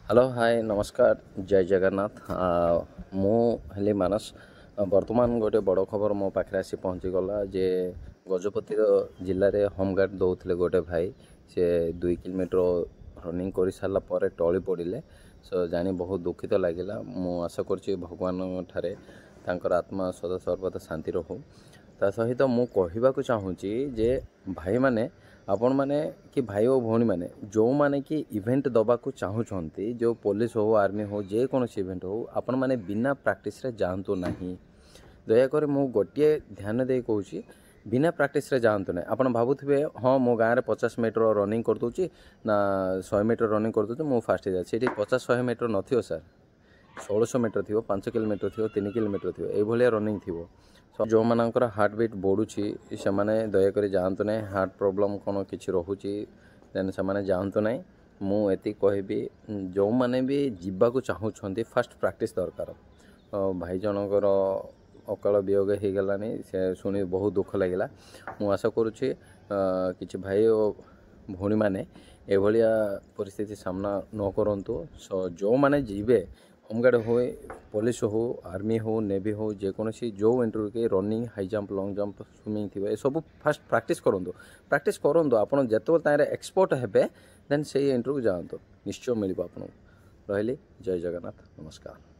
Hello hi नमस्कार जय जगन्नाथ मु हेली मानस वर्तमान गोटे बड़ खबर मो पाखे आसी पहुँची गला जे गजपति जिले में होमगार्ड दौले गोटे भाई से 2 किलोमीटर रनिंग कर सारा पर टली पड़े सो जानी बहुत दुखित लगिला। मु आशा कर भगवान ठारे तांकर आत्मा सदा सर्वदा शांति रहू। ता सहित मु कहवाक चाहूँगी जे भाई माने आपण मैंने कि भाई और भौणी मैंने जो मैंने कि इवेंट दबाक चाहूँगी जो पुलिस हो आर्मी हो जेकोसी इवेंट हो आपण मैंने बिना प्रैक्टिस रे जातु ना दयाकोरी मु गोटे ध्यान दे कहूँ बिना प्रैक्टिस रे जातु ना। आपण भावुवे हाँ मो गाँव में 50 मीटर रनिंग करदे ना 100 मीटर रनिंग करदे मु फास्ट जाए 50-100 मीटर नथियो सर 1600 मीटर थी 5 किलोमीटर थी 3 किलोमीटर थी ये रनिंग थी। जो मानकर हार्ट बीट बढ़ुची से माने दयाक जातु ना हार्ट प्रोब्लेम कौन कि रोचे देन से जातु ना। मुझे कहबी जो मैंने भी जीवाक चाहूँगी फास्ट प्रैक्टिस दरकार। भाई जनकर अकाल वियोग हो गलानी से शुणी बहुत दुख लगिला। मु आशा करुँची कि भाई और भौणी मैंने एभलिया परिस्थिति सामना न करंतु। सो जो मैंने जीवे होमगार्ड हो पुलिस हो आर्मी हो नेवी हो जेकोसी जो इंटरव्यू के running high jump long jump swimming थी ये सब फास्ट प्रैक्टिस करूँ आपड़ जिते तार एक्सपर्ट हेबे देन से इंटरव्यू जातु निश्चय मिल आपको। रही जय जगन्नाथ नमस्कार।